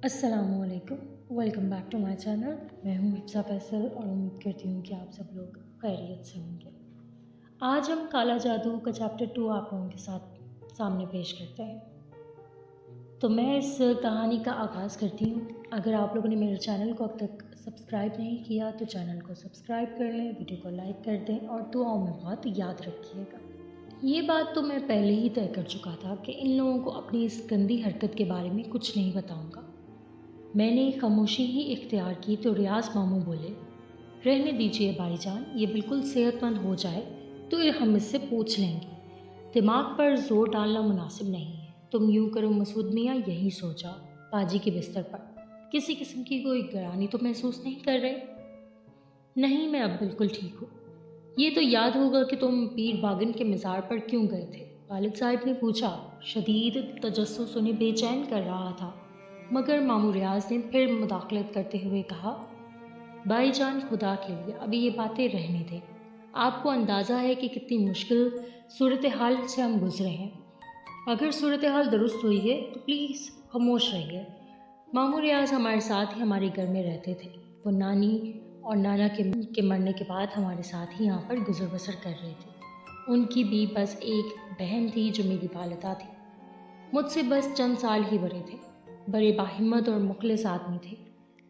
السلام علیکم، welcome back to my channel. میں ہوں حفصہ فیصل اور امید کرتی ہوں کہ آپ سب لوگ خیریت سے ہوں گے۔ آج ہم کالا جادو کا چیپٹر 2 آپ لوگوں کے ساتھ سامنے پیش کرتے ہیں۔ تو میں اس کہانی کا آغاز کرتی ہوں۔ اگر آپ لوگوں نے میرے چینل کو اب تک سبسکرائب نہیں کیا تو چینل کو سبسکرائب کر لیں، ویڈیو کو لائک کر دیں اور دعاؤں میں بہت یاد رکھیے گا۔ یہ بات تو میں پہلے ہی طے کر چکا تھا کہ ان لوگوں کو اپنی اس گندی حرکت کے بارے میں کچھ نہیں بتاؤں گا۔ میں نے خاموشی ہی اختیار کی تو ریاض ماموں بولے، رہنے دیجئے بھائی جان، یہ بالکل صحت مند ہو جائے تو ہم اس سے پوچھ لیں گے۔ دماغ پر زور ڈالنا مناسب نہیں ہے۔ تم یوں کرو مسعود میاں، یہی سو جاؤ باجی کے بستر پر۔ کسی قسم کی کوئی گرانی تو محسوس نہیں کر رہے؟ نہیں، میں اب بالکل ٹھیک ہوں۔ یہ تو یاد ہوگا کہ تم پیر باگن کے مزار پر کیوں گئے تھے؟ والد صاحب نے پوچھا۔ شدید تجسس انہیں بے چین کر رہا تھا، مگر ماموں ریاض نے پھر مداخلت کرتے ہوئے کہا، بھائی جان خدا کے لیے ابھی یہ باتیں رہنے دیں۔ آپ کو اندازہ ہے کہ کتنی مشکل صورتحال سے ہم گزرے ہیں۔ اگر صورتحال درست ہوئی ہے تو پلیز خاموش رہیے۔ ماموں ریاض ہمارے ساتھ ہی ہمارے گھر میں رہتے تھے۔ وہ نانی اور نانا کے مرنے کے بعد ہمارے ساتھ ہی یہاں پر گزر بسر کر رہے تھے۔ ان کی بھی بس ایک بہن تھی جو میری والدہ تھی۔ مجھ سے بس چند سال ہی بڑے تھے۔ بڑے باہمت اور مخلص آدمی تھے،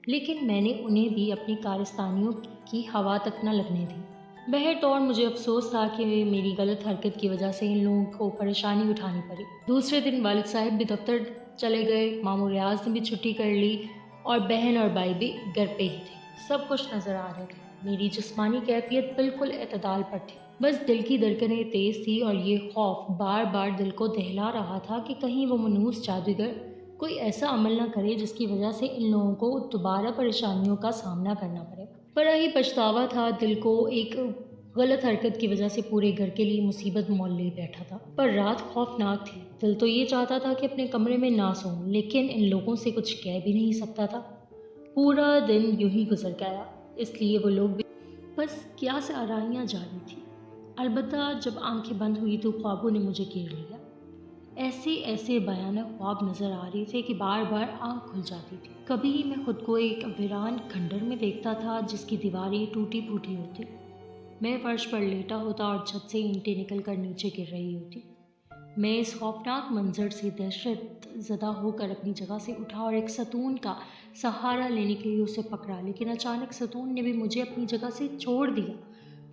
لیکن میں نے انہیں بھی اپنی کارستانیوں کی ہوا تک نہ لگنے دی۔ بہرطور مجھے افسوس تھا کہ میری غلط حرکت کی وجہ سے ان لوگوں کو پریشانی اٹھانی پڑی۔ دوسرے دن والد صاحب بھی دفتر چلے گئے، ماموں ریاض نے بھی چھٹی کر لی اور بہن اور بھائی بھی گھر پہ ہی تھے۔ سب خوش نظر آ رہے تھے۔ میری جسمانی کیفیت بالکل اعتدال پر تھی، بس دل کی دھڑکنیں تیز تھی اور یہ خوف بار بار دل کو دہلا رہا تھا کہ کہیں وہ منحوس جادوگر کوئی ایسا عمل نہ کرے جس کی وجہ سے ان لوگوں کو دوبارہ پریشانیوں کا سامنا کرنا پڑے۔ بڑا ہی پچھتاوا تھا، دل کو ایک غلط حرکت کی وجہ سے پورے گھر کے لیے مصیبت مول لے بیٹھا تھا۔ پر رات خوفناک تھی۔ دل تو یہ چاہتا تھا کہ اپنے کمرے میں نہ سوؤں، لیکن ان لوگوں سے کچھ کہہ بھی نہیں سکتا تھا۔ پورا دن یوں ہی گزر گیا، اس لیے وہ لوگ بھی بس کیا سے آرائیاں جاری تھی۔ البتہ جب آنکھیں بند ہوئی تو خوابوں نے مجھے گھیر لیا۔ ایسے بھیانک خواب نظر آ رہے تھے کہ بار بار آنکھ کھل جاتی تھی۔ کبھی میں خود کو ایک ویران کھنڈر میں دیکھتا تھا جس کی دیواریں ٹوٹی پھوٹی ہوتی۔ میں فرش پر لیٹا ہوتا اور چھت سے اینٹیں نکل کر نیچے گر رہی ہوتی۔ میں اس خوفناک منظر سے دہشت زدہ ہو کر اپنی جگہ سے اٹھا اور ایک ستون کا سہارا لینے کے لیے اسے پکڑا، لیکن اچانک ستون نے بھی مجھے اپنی جگہ سے چھوڑ دیا۔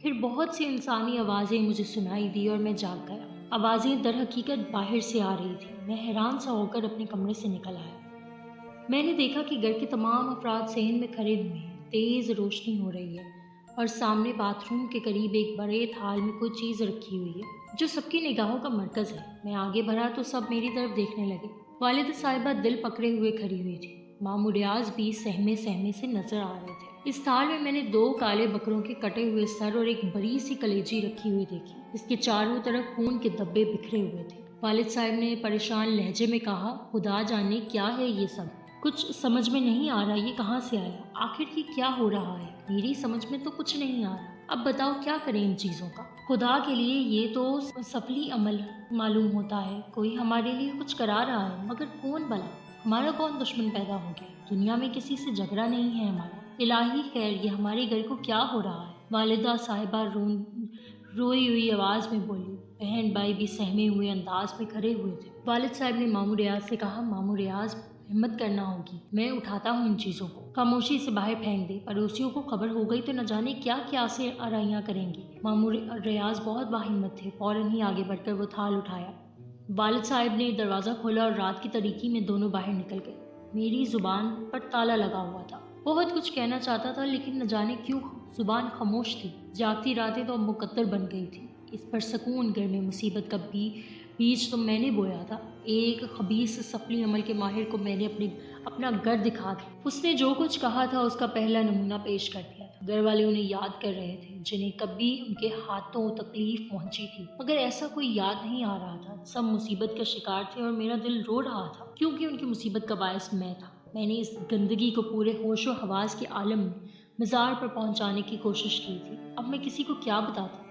پھر بہت سی انسانی آوازیں مجھے سنائی دی اور میں جاگ گیا۔ آوازیں در حقیقت باہر سے آ رہی تھیں۔ میں حیران سا ہو کر اپنے کمرے سے نکل آیا۔ میں نے دیکھا کہ گھر کے تمام افراد صحن میں کھڑے ہوئے ہیں۔ تیز روشنی ہو رہی ہے اور سامنے باتھ روم کے قریب ایک بڑے تھال میں کوئی چیز رکھی ہوئی ہے جو سب کی نگاہوں کا مرکز ہے۔ میں آگے بڑھا تو سب میری طرف دیکھنے لگے۔ والدہ صاحبہ دل پکڑے ہوئے کھڑی ہوئی تھی۔ ماموں ریاض بھی سہمے سے نظر آ رہے تھے۔ اس تھال میں نے 2 کالے بکروں کے کٹے ہوئے سر اور ایک بڑی سی کلیجی رکھی ہوئی دیکھی، جس کے چاروں طرف خون کے دھبے بکھرے ہوئے تھے۔ والد صاحب نے پریشان لہجے میں کہا، خدا جانے کیا ہے یہ سب، کچھ سمجھ میں نہیں آ رہا، یہ کہاں سے آیا، آخر یہ کیا ہو رہا ہے؟ میری سمجھ میں تو کچھ نہیں آ رہا، اب بتاؤ کیا کریں ان چیزوں کا؟ خدا کے لیے یہ تو سفلی عمل معلوم ہوتا ہے، کوئی ہمارے لیے کچھ کرا رہا ہے، مگر کون بلا؟ ہمارا کون دشمن پیدا ہو گیا؟ دنیا میں کسی سے جھگڑا نہیں ہے ہمارا۔ الہی خیر، یہ ہمارے گھر کو کیا ہو رہا ہے؟ والدہ صاحبہ روئی ہوئی آواز میں بولی۔ بہن بھائی بھی سہمے ہوئے انداز میں کھڑے ہوئے تھے۔ والد صاحب نے ماموں ریاض سے کہا، ماموں ریاض ہمت کرنا ہوگی، میں اٹھاتا ہوں ان چیزوں کو، خاموشی سے باہر پھینک دے، پڑوسیوں کو خبر ہو گئی تو نہ جانے کیا سے آرائیاں کریں گے۔ ماموں ریاض بہت باہمت تھے، فوراً ہی آگے بڑھ کر وہ تھال اٹھایا۔ والد صاحب نے دروازہ کھولا اور رات کی تاریکی میں دونوں باہر نکل گئے۔ میری زبان پر تالا لگا ہوا تھا۔ بہت کچھ کہنا چاہتا تھا لیکن نہ جانے کیوں زبان خاموش تھی۔ جاگتی راتیں تو اب مقدر بن گئی تھی۔ اس پر سکون گھر میں مصیبت کا بیج تو میں نے بویا تھا۔ ایک خبیث سفلی عمل کے ماہر کو میں نے اپنا گھر دکھا دیا۔ اس نے جو کچھ کہا تھا اس کا پہلا نمونہ پیش کر دیا تھا۔ گھر والے انہیں یاد کر رہے تھے جنہیں کبھی ان کے ہاتھوں تکلیف پہنچی تھی، مگر ایسا کوئی یاد نہیں آ رہا تھا۔ سب مصیبت کا شکار تھے اور میرا دل رو رہا تھا کیونکہ ان کی مصیبت کا باعث میں تھا۔ میں نے اس گندگی کو پورے ہوش و حواس کے عالم میں مزار پر پہنچانے کی کوشش کی تھی۔ اب میں کسی کو کیا بتاتا؟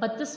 32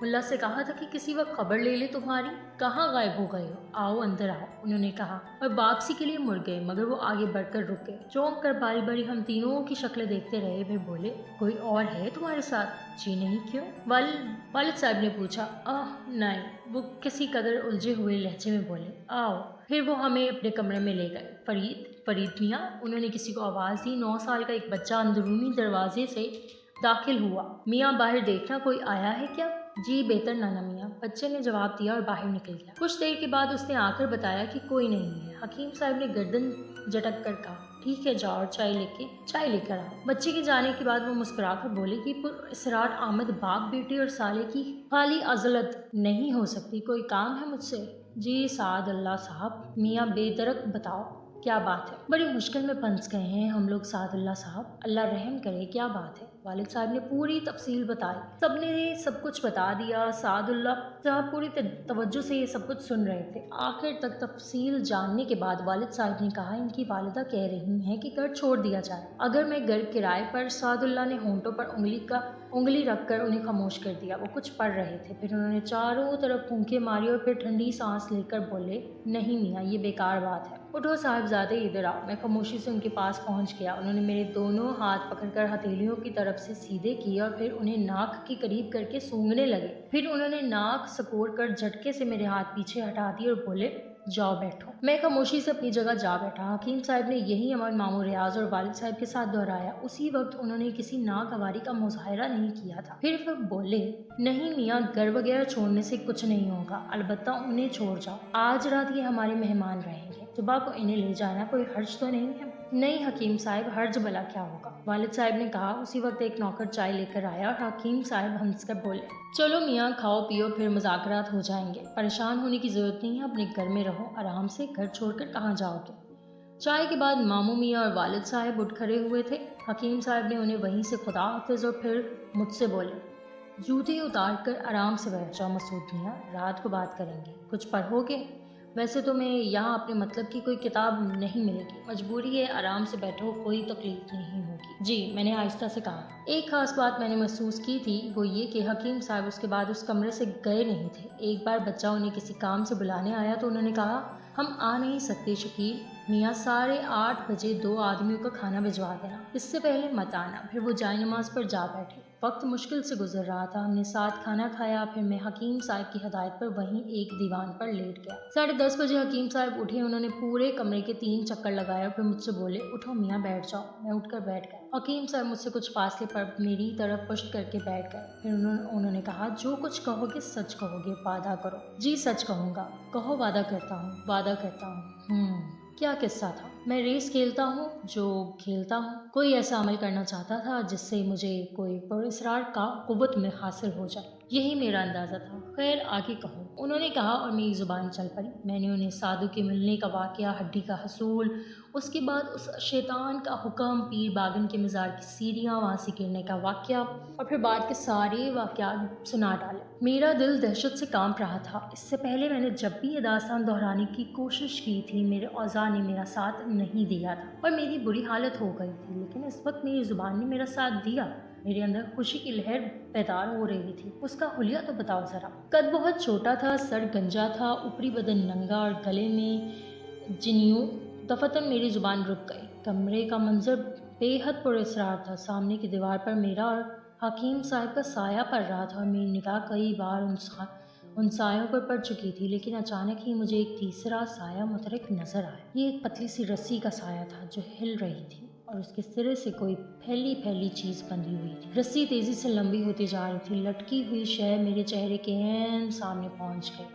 ملا سے کہا تھا کہ کسی وقت خبر لے لے تمہاری، کہاں غائب ہو گئے ہو، آؤ اندر آؤ، انہوں نے کہا اور واپسی کے لیے مڑ گئے، مگر وہ آگے بڑھ کر رک گئے۔ چونک کر باری باری ہم تینوں کی شکلیں دیکھتے رہے، پھر بولے کوئی اور ہے تمہارے ساتھ؟ جی نہیں، کیوں؟ والد صاحب نے پوچھا۔ نہیں، وہ کسی قدر الجھے ہوئے لہجے میں بولے۔ آؤ۔ پھر وہ ہمیں اپنے کمرے میں لے گئے۔ فرید میاں، انہوں نے کسی کو آواز دی۔ 9 سال کا ایک بچہ اندرونی دروازے سے داخل ہوا۔ میاں باہر دیکھنا کوئی آیا ہے کیا؟ جی بہتر نانا میاں، بچے نے جواب دیا اور باہر نکل گیا۔ کچھ دیر کے بعد اس نے آ کر بتایا کہ کوئی نہیں ہے۔ حکیم صاحب نے گردن جھٹک کر کہا ٹھیک ہے، جاؤ اور چائے لے کر آؤ۔ بچے کے جانے کے بعد وہ مسکرا کر بولے کہ پر اسرار آمد باپ بیٹی اور سالے کی خالی عزلت نہیں ہو سکتی، کوئی کام ہے مجھ سے؟ جی سعد اللہ صاحب۔ میاں بے درک بتاؤ کیا بات ہے؟ بڑی مشکل میں پھنس گئے ہیں ہم لوگ سعد اللہ صاحب، اللہ رحم کرے، کیا بات ہے؟ والد صاحب نے پوری تفصیل بتائی۔ سب نے سب کچھ بتا دیا۔ سعد اللہ صاحب پوری توجہ سے یہ سب کچھ سن رہے تھے۔ آخر تک تفصیل جاننے کے بعد والد صاحب نے کہا ان کی والدہ کہہ رہی ہیں کہ گھر چھوڑ دیا جائے اگر میں گھر کرائے پر۔ سعد اللہ نے ہونٹوں پر انگلی رکھ کر انہیں خاموش کر دیا۔ وہ کچھ پڑھ رہے تھے، پھر انہوں نے چاروں طرف پھونکے ماری اور پھر ٹھنڈی سانس لے کر بولے نہیں میاں، یہ بیکار بات ہے، اٹھو صاحبزادے ادھر آؤ۔ میں خاموشی سے ان کے پاس پہنچ گیا۔ انہوں نے میرے دونوں ہاتھ پکڑ کر ہتھیلیوں کی طرف سے سیدھے کیے اور پھر انہیں ناک کے قریب کر کے سونگھنے لگے۔ پھر انہوں نے ناک سکوڑ کر جھٹکے سے میرے ہاتھ پیچھے ہٹا دیے اور بولے جاؤ بیٹھو۔ میں خاموشی سے اپنی جگہ جا بیٹھا۔ حکیم صاحب نے یہی عمل ماموں ریاض اور والد صاحب کے ساتھ دہرایا۔ اسی وقت انہوں نے کسی ناگواری کا مظاہرہ نہیں کیا تھا۔ پھر وہ بولے نہیں میاں، گھر وغیرہ چھوڑنے سے کچھ نہیں ہوگا، البتہ انہیں چھوڑ جاؤ، آج رات یہ ہمارے مہمان رہیں گے، صبح کو انہیں لے جانا، کوئی حرج تو نہیں ہے؟ نہیں حکیم صاحب، حرج بھلا کیا ہوگا، والد صاحب نے کہا۔ اسی وقت ایک نوکر چائے لے کر آیا اور حکیم صاحب ہنس کر بولے چلو میاں کھاؤ پیو، پھر مذاکرات ہو جائیں گے، پریشان ہونے کی ضرورت نہیں ہے، اپنے گھر میں رہو آرام سے، گھر چھوڑ کر کہاں جاؤ گے؟ چائے کے بعد ماموں میاں اور والد صاحب اٹھ کھڑے ہوئے تھے۔ حکیم صاحب نے انہیں وہیں سے خدا حافظ اور پھر مجھ سے بولے جوتے اتار کر آرام سے بیٹھ جاؤ مسعود میاں، رات کو بات کریں گے، کچھ پڑھو گے؟ ویسے تو میں یہاں اپنے مطلب کی کوئی کتاب نہیں ملے گی، مجبوری ہے، آرام سے بیٹھو، کوئی تکلیف نہیں ہوگی۔ جی، میں نے آہستہ سے کہا۔ ایک خاص بات میں نے محسوس کی تھی، وہ یہ کہ حکیم صاحب اس کے بعد اس کمرے سے گئے نہیں تھے۔ ایک بار بچہ انہیں کسی کام سے بلانے آیا تو انہوں نے کہا ہم آ نہیں سکتے شکیل میاں، 8:30 بجے 2 آدمیوں کا کھانا بھجوا دینا، اس سے پہلے مت آنا۔ پھر وہ جائے نماز پر جا بیٹھے۔ وقت مشکل سے گزر رہا تھا، ہم نے ساتھ کھانا کھایا، پھر میں حکیم صاحب کی ہدایت پر وہیں ایک دیوان پر لیٹ گیا۔ 10:30 بجے حکیم صاحب اٹھے، انہوں نے پورے کمرے کے 3 چکر لگایا، پھر مجھ سے بولے اٹھو میاں بیٹھ جاؤ۔ میں اٹھ کر بیٹھ گیا۔ حکیم صاحب مجھ سے کچھ فاصلے پر میری طرف پشت کر کے بیٹھ گئے، پھر انہوں نے کہا جو کچھ کہو گے سچ کہو گے، وعدہ کرو؟ جی سچ کہوں گا۔ کہو وعدہ کرتا ہوں۔ وعدہ کرتا ہوں۔ کیا قصہ تھا؟ میں ریس کھیلتا ہوں جو کھیلتا ہوں، کوئی ایسا عمل کرنا چاہتا تھا جس سے مجھے کوئی پراسرار کا قوت میں حاصل ہو جائے، یہی میرا اندازہ تھا۔ خیر آگے کہو، انہوں نے کہا اور میری زبان چل پڑی۔ میں نے انہیں سادو کے ملنے کا واقعہ، ہڈی کا حصول، اس کے بعد اس شیطان کا حکم، پیر باگن کے مزار کی سیڑھیاں، وہاں سے گرنے کا واقعہ اور پھر بعد کے سارے واقعات سنا ڈالے۔ میرا دل دہشت سے کانپ رہا تھا۔ اس سے پہلے میں نے جب بھی یہ داستان دہرانے کی کوشش کی تھی، میرے اوضاع نے میرا ساتھ نہیں دیا تھا اور میری بری حالت ہو گئی تھی، لیکن اس وقت میری زبان نے میرا ساتھ دیا۔ میرے اندر خوشی کی لہر بیدار ہو رہی تھی۔ اس کا حلیہ تو بتاؤ ذرا۔ قد بہت چھوٹا تھا، سر گنجا تھا، اوپری بدن ننگا اور گلے میں جنیوں۔ دفتن میری زبان رک گئی۔ کمرے کا منظر بے حد پر اسرار تھا۔ سامنے کی دیوار پر میرا اور حکیم صاحب کا سایہ پڑ رہا تھا اور میری نگاہ کئی بار ان سایوں پر پڑ چکی تھی، لیکن اچانک ہی مجھے ایک تیسرا سایہ متحرک نظر آیا۔ یہ ایک پتلی سی رسی کا سایہ تھا جو ہل رہی تھی اور اس کے سرے سے کوئی پھیلی چیز بندھی ہوئی تھی۔ رسی تیزی سے لمبی ہوتی جا رہی تھی۔ لٹکی ہوئی شے میرے چہرے کے عین سامنے پہنچ گئی۔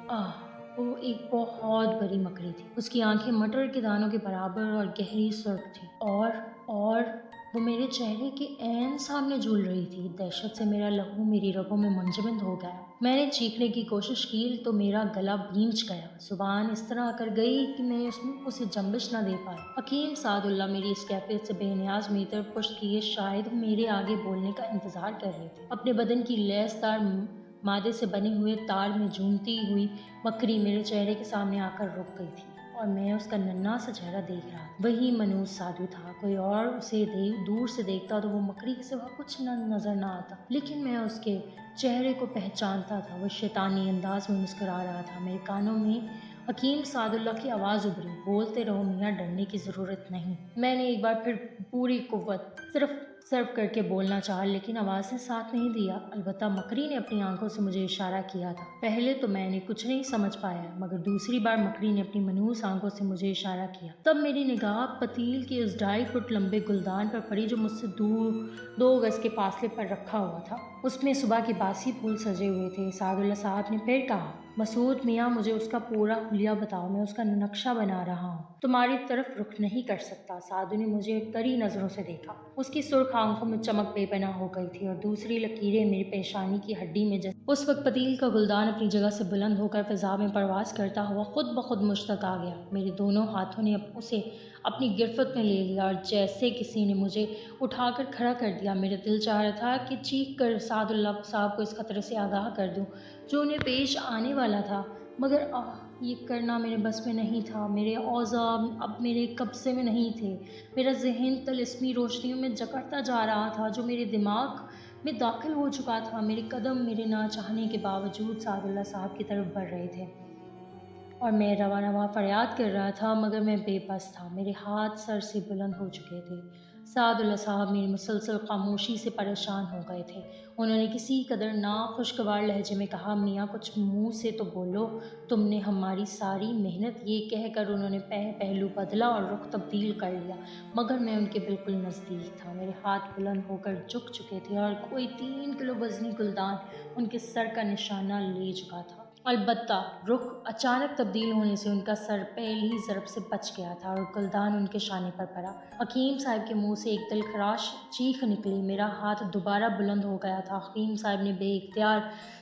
وہ ایک بہت بڑی مکڑی تھی۔ اس کی آنکھیں مٹر کے دانوں کے برابر اور گہری سرخ تھی اور وہ میرے چہرے کے عین سامنے جھول رہی تھی۔ دہشت سے میرا لہو میری رگوں میں منجمد ہو گیا۔ میں نے چیخنے کی کوشش کی تو میرا گلا بھینچ گیا، زبان اس طرح کر گئی کہ میں اسے جنبش نہ دے پائی۔ حکیم سعد اللہ میری اس کیفیت سے بے نیاز میری طرف پشت کیے شاید میرے آگے بولنے کا انتظار کر رہے تھے۔ اپنے بدن کی لیس دار مادے سے بنے ہوئے تار میں جھومتی ہوئی مکڑی میرے چہرے کے سامنے آ کر رک گئی تھی اور میں اس کا ننھا سا چہرہ دیکھ رہا تھا۔ وہی منوس سادھو تھا، کوئی اور اسے دور سے دیکھتا تو وہ مکڑی کے سوا کچھ نظر نہ آتا، لیکن میں اس کے چہرے کو پہچانتا تھا۔ وہ شیطانی انداز میں مسکرا رہا تھا۔ میرے کانوں میں حکیم سعداللہ کی آواز ابھری، بولتے رہو میاں، ڈرنے کی ضرورت نہیں۔ میں نے ایک بار پھر پوری قوت صرف صرف کر کے بولنا چاہا، لیکن آواز نے ساتھ نہیں دیا۔ البتہ مکڑی نے اپنی آنکھوں سے مجھے اشارہ کیا تھا۔ پہلے تو میں نے کچھ نہیں سمجھ پایا، مگر دوسری بار مکڑی نے اپنی منحوس آنکھوں سے مجھے اشارہ کیا۔ تب میری نگاہ پتیل کے اس 2.5 فٹ لمبے گلدان پر پڑی جو مجھ سے 2 گز کے فاصلے پر رکھا ہوا تھا۔ اس میں صبح کے باسی پھول سجے ہوئے تھے۔ سعداللہ صاحب نے پھر کہا، مسعود میاں، مجھے اس کا پورا حلیہ بتاؤ، میں اس کا نقشہ بنا رہا ہوں۔ تمہاری طرف رخ نہیں کر سکتا۔ سعدو نے مجھے کڑی نظروں سے دیکھا۔ اس کی سرخ آنکھوں میں چمک بے پناہ ہو گئی تھی اور دوسری لکیریں میری پیشانی کی ہڈی میں جیسے۔ اس وقت پتیل کا گلدان اپنی جگہ سے بلند ہو کر فضا میں پرواز کرتا ہوا خود بخود مجھ تک آ گیا۔ میرے دونوں ہاتھوں نے اسے اپنی گرفت میں لے لیا اور جیسے کسی نے مجھے اٹھا کر کھڑا کر دیا۔ میرا دل چاہ رہا تھا کہ چیخ کر سعداللہ صاحب کو اس خطرے سے آگاہ کر دوں جو انہیں پیش آنے والا تھا، مگر یہ کرنا میرے بس میں نہیں تھا۔ میرے اوضاع اب میرے قبضے میں نہیں تھے۔ میرا ذہن طلسمی روشنیوں میں جکڑتا جا رہا تھا جو میرے دماغ میں داخل ہو چکا تھا۔ میرے قدم میرے نہ چاہنے کے باوجود سعداللہ صاحب کی طرف بڑھ رہے تھے اور میں رواں رواں فریاد کر رہا تھا، مگر میں بے بس تھا۔ میرے ہاتھ سر سے بلند ہو چکے تھے۔ سعداللہ صاحب میری مسلسل خاموشی سے پریشان ہو گئے تھے۔ انہوں نے کسی قدر ناخوشگوار لہجے میں کہا، میاں کچھ منہ سے تو بولو، تم نے ہماری ساری محنت۔ یہ کہہ کر انہوں نے پہلو بدلا اور رخ تبدیل کر لیا، مگر میں ان کے بالکل نزدیک تھا۔ میرے ہاتھ بلند ہو کر جھک چکے تھے اور کوئی 3 کلو وزنی گلدان ان کے سر کا نشانہ لے چکا تھا۔ البتہ رخ اچانک تبدیل ہونے سے ان کا سر پہلی ضرب سے بچ گیا تھا اور گلدان ان کے شانے پر پڑا۔ حکیم صاحب کے منہ سے ایک دلخراش چیخ نکلی۔ میرا ہاتھ دوبارہ بلند ہو گیا تھا۔ حکیم صاحب نے بے اختیار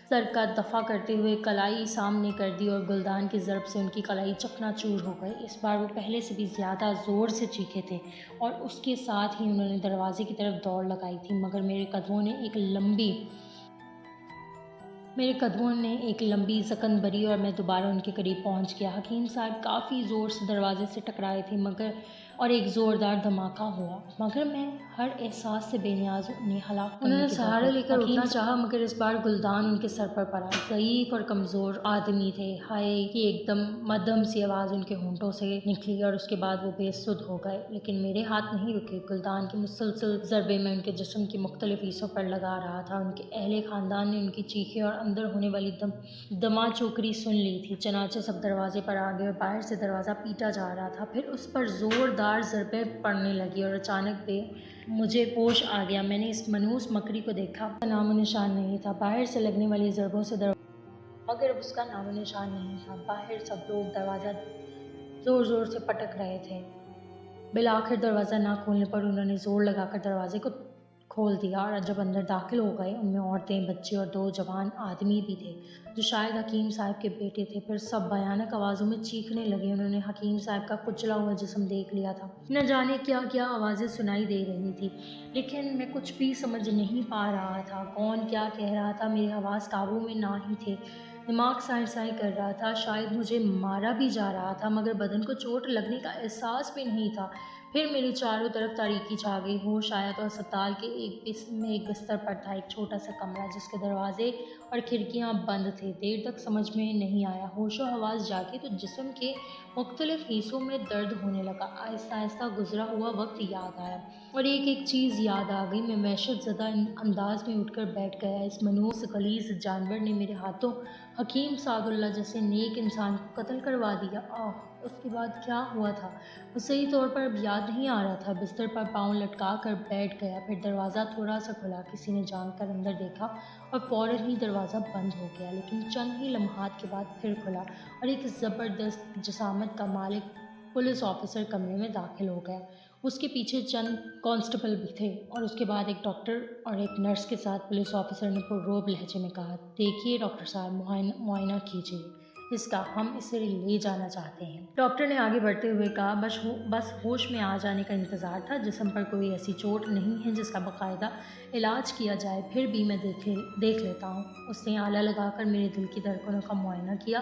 سر کا دفاع کرتے ہوئے کلائی سامنے کر دی اور گلدان کی ضرب سے ان کی کلائی چکنا چور ہو گئی۔ اس بار وہ پہلے سے بھی زیادہ زور سے چیخے تھے اور اس کے ساتھ ہی انہوں نے دروازے کی طرف دوڑ لگائی تھی، مگر میرے قدموں نے ایک لمبی زکن بری اور میں دوبارہ ان کے قریب پہنچ گیا۔ حکیم صاحب کافی زور سے دروازے سے ٹکرائے تھے اور ایک زوردار دھماکہ ہوا، مگر میں ہر احساس سے بے نیاز انہیں ہلاک کرنے انہوں نے کے سہارا لے کر اٹھنا چاہا، مگر اس بار گلدان ان کے سر پر پڑا۔ ضعیف اور کمزور آدمی تھے۔ ہائے کی ایک دم مدھم سی آواز ان کے ہونٹوں سے نکلی اور اس کے بعد وہ بے سدھ ہو گئے، لیکن میرے ہاتھ نہیں رکے۔ گلدان کی مسلسل ضربے میں ان کے جسم کی مختلف حصوں پر لگا رہا تھا۔ ان کے اہل خاندان نے ان کی چیخیں اور اندر ہونے والی دما چوکری سن لی تھی۔ چنانچہ سب دروازے پر آ گئے اور باہر سے دروازہ پیٹا جا رہا تھا۔ پھر اس پر زوردار ضربیں پڑنے لگی اور اچانک مجھے ہوش آ گیا۔ میں نے اس منحوس مکڑی کو دیکھا، اس کا نام و نشان نہیں تھا۔ باہر سے لگنے والی ضربوں سے مگر اب اس کا نام و نشان نہیں تھا۔ باہر سب لوگ دروازہ زور زور سے پٹک رہے تھے۔ بالآخر دروازہ نہ کھولنے پر انہوں نے زور لگا کر دروازے کو کھول دیا اور جب اندر داخل ہو گئے، ان میں عورتیں، بچے اور 2 جوان آدمی بھی تھے جو شاید حکیم صاحب کے بیٹے تھے۔ پھر سب بھیانک آوازوں میں چیخنے لگے۔ انہوں نے حکیم صاحب کا کچلا ہوا جسم دیکھ لیا تھا۔ نہ جانے کیا کیا آوازیں سنائی دے رہی تھی، لیکن میں کچھ بھی سمجھ نہیں پا رہا تھا۔ کون کیا کہہ رہا تھا، میرے حواس قابو میں نہ ہی تھے۔ دماغ سائیں سائیں کر رہا تھا۔ شاید مجھے مارا بھی جا رہا تھا، مگر بدن کو چوٹ لگنے کا احساس بھی نہیں تھا۔ پھر میرے چاروں طرف تاریکی چھا گئی۔ ہوش آیا تو ہسپتال کے ایک بستر پر تھا، ایک چھوٹا سا کمرہ جس کے دروازے اور کھڑکیاں بند تھے۔ دیر تک سمجھ میں نہیں آیا۔ ہوش و حواس جاگے تو جسم کے مختلف حصوں میں درد ہونے لگا۔ آہستہ آہستہ گزرا ہوا وقت یاد آیا اور ایک ایک چیز یاد آ گئی۔ میں وحشت زدہ انداز میں اٹھ کر بیٹھ گیا۔ اس منحوس غلیظ جانور نے میرے ہاتھوں حکیم سعداللہ جیسے نیک انسان کو قتل کروا دیا۔ اس کے بعد کیا ہوا تھا وہ صحیح طور پر اب یاد نہیں آ رہا تھا۔ بستر پر پاؤں لٹکا کر بیٹھ گیا۔ پھر دروازہ تھوڑا سا کھلا۔ کسی نے جھانک کر اندر دیکھا اور فوراً ہی دروازہ بند ہو گیا، لیکن چند ہی لمحات کے بعد پھر کھلا اور ایک زبردست جسامت کا مالک پولیس آفیسر کمرے میں داخل ہو گیا۔ اس کے پیچھے چند کانسٹیبل بھی تھے اور اس کے بعد ایک ڈاکٹر اور ایک نرس کے ساتھ پولیس آفیسر نے پررعب لہجے میں کہا، دیکھیے ڈاکٹر صاحب، معائنہ کیجیے اس کا، ہم اسے لے جانا چاہتے ہیں۔ ڈاکٹر نے آگے بڑھتے ہوئے کہا، بس ہوش میں آ جانے کا انتظار تھا۔ جسم پر کوئی ایسی چوٹ نہیں ہے جس کا باقاعدہ علاج کیا جائے، پھر بھی میں دیکھ لیتا ہوں۔ اس نے آلہ لگا کر میرے دل کی دھڑکنوں کا معائنہ کیا۔